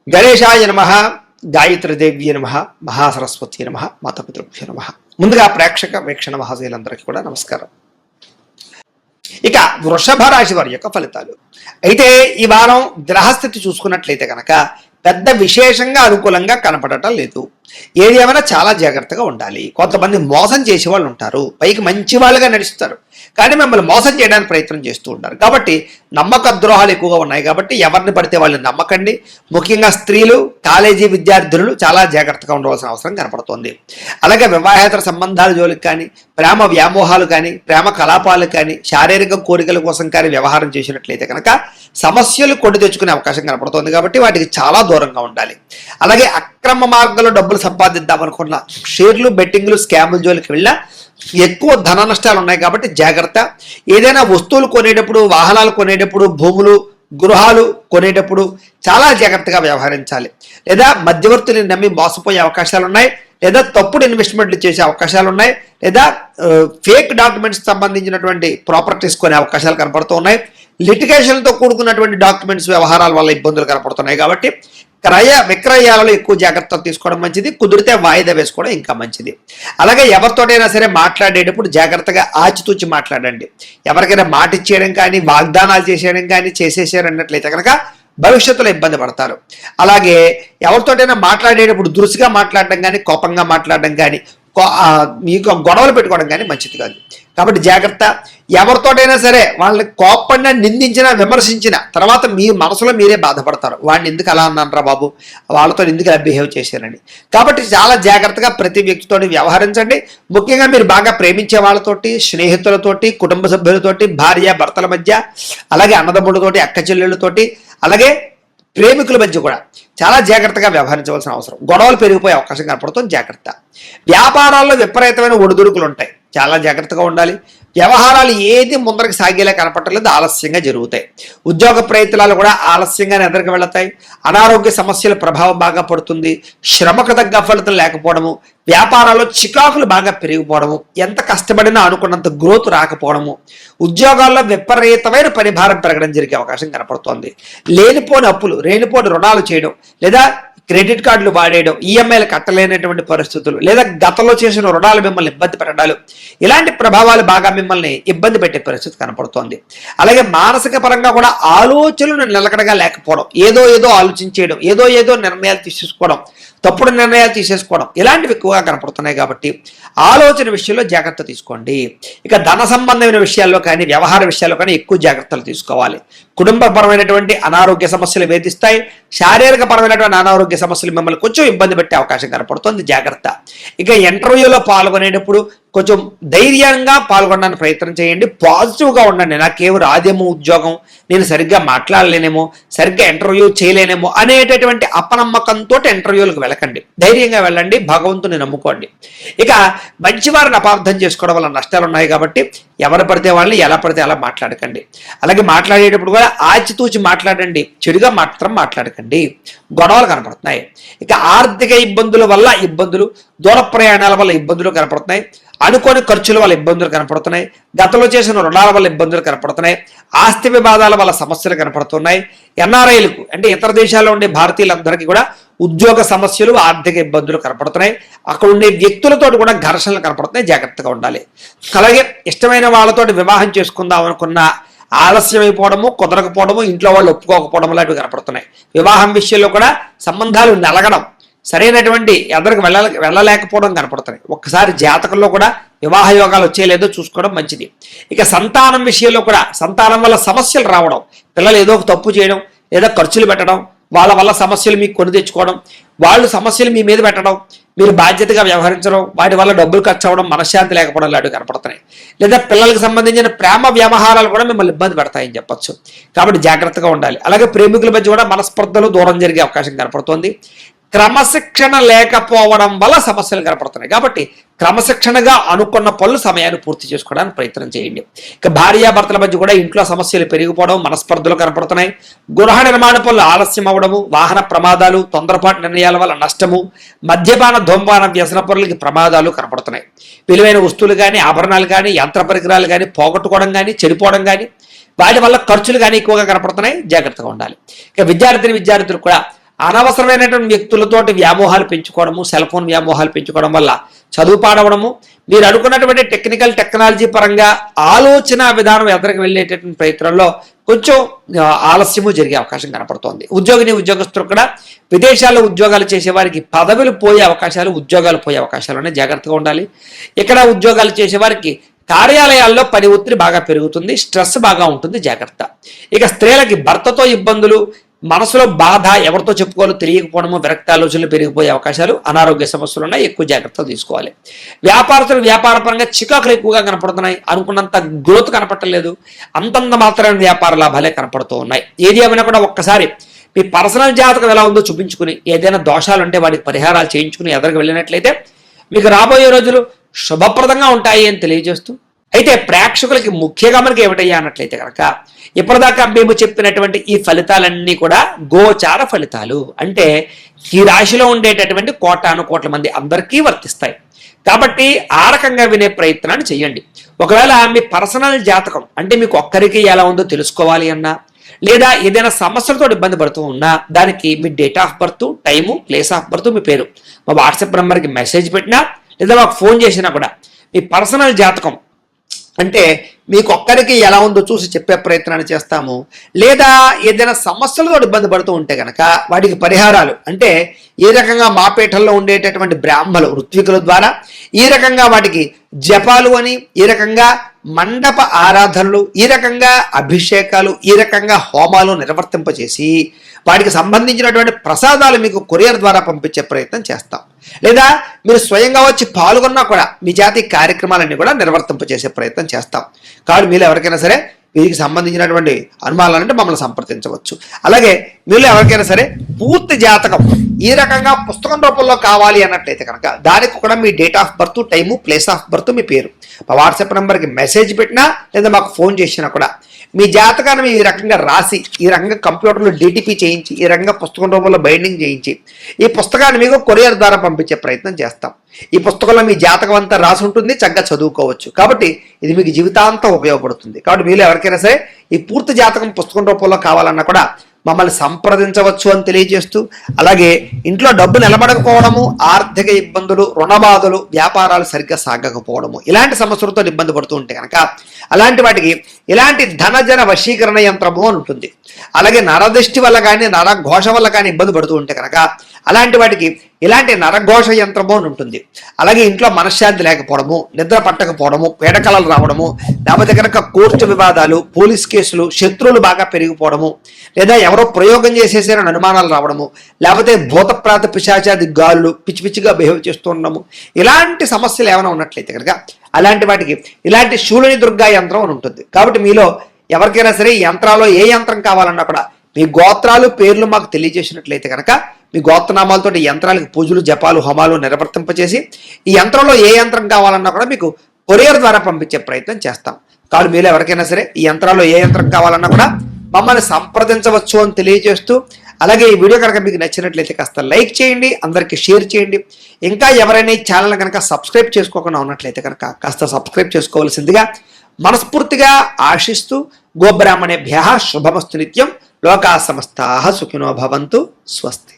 గణేశాయ నమః, గాయత్రీదేవ్య నమః, మహాసరస్వతి నమః, మాతాపితృభ్యో నమః. ముందుగా ప్రేక్షక వీక్షణ మహాశయులందరికీ కూడా నమస్కారం. ఇక వృషభ రాశి వారి యొక్క ఫలితాలు. అయితే ఈ వారం గ్రహస్థితి చూసుకున్నట్లయితే కనుక పెద్ద విశేషంగా అనుకూలంగా కనపడటం లేదు. ఏది ఏమైనా చాలా జాగ్రత్తగా ఉండాలి. కొంతమంది మోసం చేసే వాళ్ళు ఉంటారు, పైకి మంచి వాళ్ళుగా నడుస్తారు, కానీ మిమ్మల్ని మోసం చేయడానికి ప్రయత్నం చేస్తూ ఉంటారు. కాబట్టి నమ్మక ద్రోహాలు ఎక్కువగా ఉన్నాయి. కాబట్టి ఎవరిని పడితే వాళ్ళని నమ్మకండి. ముఖ్యంగా స్త్రీలు, కాలేజీ విద్యార్థులు చాలా జాగ్రత్తగా ఉండవలసిన అవసరం కనపడుతోంది. అలాగే వివాహేతర సంబంధాల జోలికి కానీ, ప్రేమ వ్యామోహాలు కానీ, ప్రేమ కలాపాలు కానీ, శారీరక కోరికల కోసం కానీ వ్యవహారం చేసినట్లయితే కనుక సమస్యలు కొని తెచ్చుకునే అవకాశం కనపడుతోంది. కాబట్టి వాటికి చాలా దూరంగా ఉండాలి. అలాగే అక్రమ మార్గంలో డబ్బులు సంపాదిద్దామనుకున్న షేర్లు, బెట్టింగ్లు, స్కాముల జోలికి వెళ్ళినా ఎక్కువ ధన నష్టాలు ఉన్నాయి. కాబట్టి జాగ్రత్త. ఏదైనా వస్తువులు కొనేటప్పుడు, వాహనాలు కొనేటప్పుడు, భూములు, గృహాలు కొనేటప్పుడు చాలా జాగ్రత్తగా వ్యవహరించాలి. లేదా మధ్యవర్తులను నమ్మి మోసపోయే అవకాశాలు ఉన్నాయి, లేదా తప్పుడు ఇన్వెస్ట్మెంట్లు చేసే అవకాశాలు ఉన్నాయి, లేదా ఫేక్ డాక్యుమెంట్స్ సంబంధించినటువంటి ప్రాపర్టీస్ కొనే అవకాశాలు కనపడుతూ ఉన్నాయి. లిటిగేషన్తో కూడుకున్నటువంటి డాక్యుమెంట్స్ వ్యవహారాల వల్ల ఇబ్బందులు కనపడుతున్నాయి. కాబట్టి క్రయ విక్రయాలలో ఎక్కువ జాగ్రత్తలు తీసుకోవడం మంచిది. కుదిరితే వాయిదా వేసుకోవడం ఇంకా మంచిది. అలాగే ఎవరితోటైనా సరే మాట్లాడేటప్పుడు జాగ్రత్తగా ఆచితూచి మాట్లాడండి. ఎవరికైనా మాట ఇచ్చేయడం కానీ, వాగ్దానాలు చేసేయడం కానీ చేసేసారన్నట్లయితే కనుక భవిష్యత్తులో ఇబ్బంది పడతారు. అలాగే ఎవరితోటైనా మాట్లాడేటప్పుడు దురుసుగా మాట్లాడడం కానీ, కోపంగా మాట్లాడడం కానీ, మీకు గొడవలు పెట్టుకోవడం కానీ మంచిది కాదు. కాబట్టి జాగ్రత్త. ఎవరితోటైనా సరే వాళ్ళని కోపంగా నిందించినా, విమర్శించిన తర్వాత మీ మనసులో మీరే బాధపడతారు. వాడిని ఎందుకు అలా అన్నానరా బాబు, వాళ్ళతో ఎందుకు అలా బిహేవ్ చేశారని. కాబట్టి చాలా జాగ్రత్తగా ప్రతి వ్యక్తితో వ్యవహరించండి. ముఖ్యంగా మీరు బాగా ప్రేమించే వాళ్ళతోటి, స్నేహితులతోటి, కుటుంబ సభ్యులతోటి, భార్య భర్తల మధ్య, అలాగే అన్నదమ్ములతోటి, అక్క చెల్లెళ్ళతోటి, అలాగే ప్రేమికుల మధ్య కూడా చాలా జాగ్రత్తగా వ్యవహరించవలసిన అవసరం. గొడవలు పెరిగిపోయే అవకాశం కనపడుతుంది. జాగ్రత్త. వ్యాపారాల్లో విపరీతమైన ఒడిదుడుకులు ఉంటాయి, చాలా జాగ్రత్తగా ఉండాలి. వ్యవహారాలు ఏది ముందరికి సాగేలా కనపడలేదు, ఆలస్యంగా జరుగుతాయి. ఉద్యోగ ప్రయత్నాలు కూడా ఆలస్యంగానే ఎదురుకు వెళతాయి. అనారోగ్య సమస్యల ప్రభావం బాగా పడుతుంది. శ్రమకు తగ్గ ఫలితం లేకపోవడము, వ్యాపారాల్లో చికాకులు బాగా పెరిగిపోవడము, ఎంత కష్టపడినా అనుకున్నంత గ్రోత్ రాకపోవడము, ఉద్యోగాల్లో విపరీతమైన పరిభారం పెరగడం జరిగే అవకాశం కనపడుతోంది. లేనిపోని అప్పులు, లేనిపోని రుణాలు చేయడం, లేదా క్రెడిట్ కార్డులు వాడేయడం, ఈఎంఐలు కట్టలేనటువంటి పరిస్థితులు, లేదా గతంలో చేసిన రుణాలు మిమ్మల్ని ఇబ్బంది పెట్టడాలు, ఇలాంటి ప్రభావాలు బాగా మిమ్మల్ని ఇబ్బంది పెట్టే పరిస్థితి కనపడుతోంది. అలాగే మానసిక పరంగా కూడా ఆలోచనలు నిలకడగా లేకపోవడం, ఏదో ఆలోచించేయడం, ఏదో నిర్ణయాలు తీసుకోవడం, తప్పుడు నిర్ణయాలు తీసేసుకోవడం, ఇలాంటివి ఎక్కువగా కనపడుతున్నాయి. కాబట్టి ఆలోచన విషయంలో జాగ్రత్త తీసుకోండి. ఇక ధన సంబంధమైన విషయాల్లో కానీ, వ్యవహార విషయాల్లో కానీ ఎక్కువ జాగ్రత్తలు తీసుకోవాలి. కుటుంబపరమైనటువంటి అనారోగ్య సమస్యలు వేధిస్తాయి. శారీరక పరమైనటువంటి అనారోగ్య సమస్యలు మిమ్మల్ని కొంచెం ఇబ్బంది పెట్టే అవకాశం కనపడుతుంది. జాగ్రత్త. ఇక ఇంటర్వ్యూలో పాల్గొనేటప్పుడు కొంచెం ధైర్యంగా పాల్గొనడానికి ప్రయత్నం చేయండి. పాజిటివ్గా ఉండండి. నాకేమో రాదేమో ఉద్యోగం, నేను సరిగ్గా మాట్లాడలేనేమో, సరిగ్గా ఇంటర్వ్యూ చేయలేనేమో అనేటటువంటి అపనమ్మకంతో ఇంటర్వ్యూలకు వెళ్ళకండి. ధైర్యంగా వెళ్ళండి, భగవంతుని నమ్ముకోండి. ఇక మంచివారిని అపార్థం చేసుకోవడం వల్ల నష్టాలు ఉన్నాయి. కాబట్టి ఎవరు పడితే వాళ్ళని ఎలా పడితే అలా మాట్లాడకండి. అలాగే మాట్లాడేటప్పుడు కూడా ఆచితూచి మాట్లాడండి, చెడుగా మాత్రం మాట్లాడకండి. గొడవలు కనపడుతున్నాయి. ఇక ఆర్థిక ఇబ్బందుల వల్ల ఇబ్బందులు, దూర ప్రయాణాల వల్ల ఇబ్బందులు కనపడుతున్నాయి. అనుకోని ఖర్చుల వల్ల ఇబ్బందులు కనపడుతున్నాయి. గతంలో చేసిన రుణాల వల్ల ఇబ్బందులు కనపడుతున్నాయి. ఆస్తి వివాదాల వల్ల సమస్యలు కనపడుతున్నాయి. ఎన్ఆర్ఐలకు అంటే ఇతర దేశాల్లో ఉండే భారతీయులందరికీ కూడా ఉద్యోగ సమస్యలు, ఆర్థిక ఇబ్బందులు కనపడుతున్నాయి. అక్కడ ఉండే వ్యక్తులతో కూడా ఘర్షణలు కనపడుతున్నాయి. జాగ్రత్తగా ఉండాలి. అలాగే ఇష్టమైన వాళ్ళతోటి వివాహం చేసుకుందాం అనుకున్న ఆలస్యం అయిపోవడము, కుదరకపోవడము, ఇంట్లో వాళ్ళు ఒప్పుకోకపోవడం లాంటివి కనపడుతున్నాయి. వివాహం విషయంలో కూడా సంబంధాలు నలగడం, సరైనటువంటి ఎదరికి వెళ్ళలేకపోవడం కనపడుతున్నాయి. ఒక్కసారి జాతకంలో కూడా వివాహ యోగాలు వచ్చేలేదో చూసుకోవడం మంచిది. ఇక సంతానం విషయంలో కూడా సంతానం వల్ల సమస్యలు రావడం, పిల్లలు ఏదో ఒక తప్పు చేయడం, లేదా ఖర్చులు పెట్టడం, వాళ్ళ వల్ల సమస్యలు మీకు కొని తెచ్చుకోవడం, వాళ్ళు సమస్యలు మీ మీద పెట్టడం, మీరు బాధ్యతగా వ్యవహరించడం, వాటి వల్ల డబ్బులు ఖర్చు అవ్వడం, మనశ్శాంతి లేకపోవడం లాంటివి కనపడుతున్నాయి. లేదా పిల్లలకు సంబంధించిన ప్రేమ వ్యవహారాలు కూడా మిమ్మల్ని ఇబ్బంది పెడతాయని చెప్పొచ్చు. కాబట్టి జాగ్రత్తగా ఉండాలి. అలాగే ప్రేమికుల మధ్య కూడా మనస్పర్ధలు దూరం జరిగే అవకాశం కనపడుతోంది. క్రమశిక్షణ లేకపోవడం వల్ల సమస్యలు కనపడుతున్నాయి. కాబట్టి క్రమశిక్షణగా అనుకున్న పనులు సమయాన్ని పూర్తి చేసుకోవడానికి ప్రయత్నం చేయండి. ఇక భార్యాభర్తల మధ్య కూడా ఇంట్లో సమస్యలు పెరిగిపోవడం, మనస్పర్ధలు కనపడుతున్నాయి. గృహ నిర్మాణ పనులు ఆలస్యం అవ్వడము, వాహన ప్రమాదాలు, తొందరపాటు నిర్ణయాల వల్ల నష్టము, మద్యపాన ధూమపాన వ్యసన పనులకి ప్రమాదాలు కనపడుతున్నాయి. విలువైన వస్తువులు కానీ, ఆభరణాలు కానీ, యంత్ర పరికరాలు కానీ పోగొట్టుకోవడం కానీ, చెడిపోవడం కానీ, వాటి వల్ల ఖర్చులు కానీ ఎక్కువగా కనపడుతున్నాయి. జాగ్రత్తగా ఉండాలి. ఇక విద్యార్థులు కూడా అనవసరమైనటువంటి వ్యక్తులతోటి వ్యామోహాలు పెంచుకోవడము, సెల్ ఫోన్ వ్యామోహాలు పెంచుకోవడం వల్ల చదువు పాడవడము, మీరు అనుకున్నటువంటి టెక్నాలజీ పరంగా ఆలోచన విధానం ఎదురుకు వెళ్ళేటటువంటి ప్రయత్నంలో కొంచెం ఆలస్యము జరిగే అవకాశం కనపడుతోంది. ఉద్యోగస్తులు కూడా విదేశాల్లో ఉద్యోగాలు చేసే వారికి పదవులు పోయే అవకాశాలు, ఉద్యోగాలు పోయే అవకాశాలు ఉన్నాయి, జాగ్రత్తగా ఉండాలి. ఇక్కడ ఉద్యోగాలు చేసే వారికి కార్యాలయాల్లో పని ఒత్తిడి బాగా పెరుగుతుంది, స్ట్రెస్ బాగా ఉంటుంది, జాగ్రత్త. ఇక స్త్రీలకి భర్తతో ఇబ్బందులు, మనసులో బాధ, ఎవరితో చెప్పుకోవాలో తెలియకపోవడము, విరక్తి ఆలోచనలు పెరిగిపోయే అవకాశాలు, అనారోగ్య సమస్యలు ఉన్నాయి, ఎక్కువ జాగ్రత్తలు తీసుకోవాలి. వ్యాపారస్తులు వ్యాపార పరంగా చికాకులు ఎక్కువగా కనపడుతున్నాయి, అనుకున్నంత గ్రోత్ కనపడలేదు, అంతంత మాత్రమే వ్యాపార లాభాలే కనపడుతూ ఉన్నాయి. ఏది ఏమైనా కూడా ఒక్కసారి మీ పర్సనల్ జాతకం ఎలా ఉందో చూపించుకుని, ఏదైనా దోషాలు ఉంటే వాటికి పరిహారాలు చేయించుకుని ఎదురుకు వెళ్ళినట్లయితే మీకు రాబోయే రోజులు శుభప్రదంగా ఉంటాయి అని తెలియజేస్తూ, అయితే ప్రేక్షకులకి ముఖ్యంగా మనకి ఏమిటయ్యా అన్నట్లయితే కనుక ఇప్పటిదాకా మేము చెప్పినటువంటి ఈ ఫలితాలన్నీ కూడా గోచార ఫలితాలు, అంటే ఈ రాశిలో ఉండేటటువంటి కోట్ల మంది అందరికీ వర్తిస్తాయి. కాబట్టి ఆ రకంగా వినే ప్రయత్నాన్ని చేయండి. ఒకవేళ మీ పర్సనల్ జాతకం అంటే మీకు ఒక్కరికి ఎలా ఉందో తెలుసుకోవాలి అన్నా, లేదా ఏదైనా సమస్యలతో ఇబ్బంది పడుతూ ఉన్నా, దానికి మీ date of birth, time, place of birth, మీ పేరు మా వాట్సాప్ నెంబర్కి మెసేజ్ పెట్టినా లేదా మాకు ఫోన్ చేసినా కూడా మీ పర్సనల్ జాతకం అంటే మీకు ఒక్కరికి ఎలా ఉందో చూసి చెప్పే ప్రయత్నాన్ని చేస్తాము. లేదా ఏదైనా సమస్యలతో ఇబ్బంది పడుతూ ఉంటే కనుక వాటికి పరిహారాలు అంటే ఏ రకంగా మా పీఠంలో ఉండేటటువంటి బ్రాహ్మలు ఋత్వికుల ద్వారా ఈ రకంగా వాటికి జపాలు అని, ఈ రకంగా మండప ఆరాధనలు, ఈ రకంగా అభిషేకాలు, ఈ రకంగా హోమాలు నిర్వర్తింపచేసి వాటికి సంబంధించినటువంటి ప్రసాదాలు మీకు కొరియర్ ద్వారా పంపించే ప్రయత్నం చేస్తాం. లేదా మీరు స్వయంగా వచ్చి పాల్గొన్నా కూడా మీ జాతి కార్యక్రమాలన్నీ కూడా నిర్వర్తింపచేసే ప్రయత్నం చేస్తాం. కాబట్టి మీరు ఎవరికైనా సరే వీరికి సంబంధించినటువంటి అనుమానాలంటే మమ్మల్ని సంప్రదించవచ్చు. అలాగే మీరు ఎవరికైనా సరే పూర్తి జాతకం ఈ రకంగా పుస్తకం రూపంలో కావాలి అన్నట్లయితే కనుక దానికి కూడా మీ date of birth, time, place of birth, మీ పేరు మా వాట్సాప్ నెంబర్కి మెసేజ్ పెట్టినా లేదా మాకు ఫోన్ చేసినా కూడా మీ జాతకాన్ని ఈ రకంగా రాసి, ఈ రకంగా కంప్యూటర్లో డిటిపి చేయించి, ఈ రకంగా పుస్తకం రూపంలో బైండింగ్ చేయించి ఈ పుస్తకాన్ని మీకు కొరియర్ ద్వారా పంపించే ప్రయత్నం చేస్తాం. ఈ పుస్తకంలో మీ జాతకం అంతా రాసి ఉంటుంది, చక్కగా చదువుకోవచ్చు. కాబట్టి ఇది మీకు జీవితాంతం ఉపయోగపడుతుంది. కాబట్టి మీరు ఎవరికైనా సరే ఈ పూర్తి జాతకం పుస్తకం రూపంలో కావాలన్నా కూడా మమ్మల్ని సంప్రదించవచ్చు అని తెలియజేస్తూ, అలాగే ఇంట్లో డబ్బు నిలబడకపోవడము, ఆర్థిక ఇబ్బందులు, రుణబాధలు, వ్యాపారాలు సరిగ్గా సాగకపోవడము, ఇలాంటి సమస్యలతో ఇబ్బంది పడుతూ ఉంటే కనుక అలాంటి వాటికి ఇలాంటి ధనజన వశీకరణ యంత్రము అని ఉంటుంది. అలాగే నరదృష్టి వల్ల కానీ నరఘోష వల్ల కానీ ఇబ్బంది పడుతూ ఉంటే కనుక అలాంటి వాటికి ఇలాంటి నరఘోష యంత్రము అని ఉంటుంది. అలాగే ఇంట్లో మనశ్శాంతి లేకపోవడము, నిద్ర పట్టకపోవడము, పీడకలలు రావడము, లేకపోతే కనుక కోర్టు వివాదాలు, పోలీస్ కేసులు, శత్రువులు బాగా పెరిగిపోవడము, లేదా ఎవరో ప్రయోగం చేసేసారని అనుమానాలు రావడము, లేకపోతే భూతప్రాత పిశాచాది గాలులు పిచ్చి పిచ్చిగా బిహేవ్ చేస్తూ ఉండడము, ఇలాంటి సమస్యలు ఏమైనా ఉన్నట్లయితే కనుక అలాంటి వాటికి ఇలాంటి శూలిని దుర్గా యంత్రం అని ఉంటుంది. కాబట్టి మీలో ఎవరికైనా సరే ఈ యంత్రాల్లో ఏ యంత్రం కావాలన్నా కూడా మీ గోత్రాలు, పేర్లు మాకు తెలియజేసినట్లయితే కనుక మీ గోత్రనామాలతో యంత్రాలకు పూజలు, జపాలు, హోమాలు నిర్వర్తింపచేసి ఈ యంత్రంలో ఏ యంత్రం కావాలన్నా కూడా మీకు కొరియర్ ద్వారా పంపించే ప్రయత్నం చేస్తాం. కాబట్టి మీరు ఎవరికైనా సరే ఈ యంత్రాల్లో ఏ యంత్రం కావాలన్నా కూడా మమ్మల్ని సంప్రదించవచ్చు అని తెలియజేస్తూ, అలాగే ఈ వీడియో కనుక మీకు నచ్చినట్లయితే కాస్త లైక్ చేయండి, అందరికీ షేర్ చేయండి. ఇంకా ఎవరైనా ఈ ఛానల్ కనుక సబ్స్క్రైబ్ చేసుకోకుండా ఉన్నట్లయితే కనుక కాస్త సబ్స్క్రైబ్ చేసుకోవాల్సిందిగా మనస్ఫూర్తిగా ఆశిస్తూ, గోబ్రాహ్మణేభ్యః శుభమస్తు నిత్యం, లోకా సమస్తాః సుఖినో భవంతు, స్వస్తి.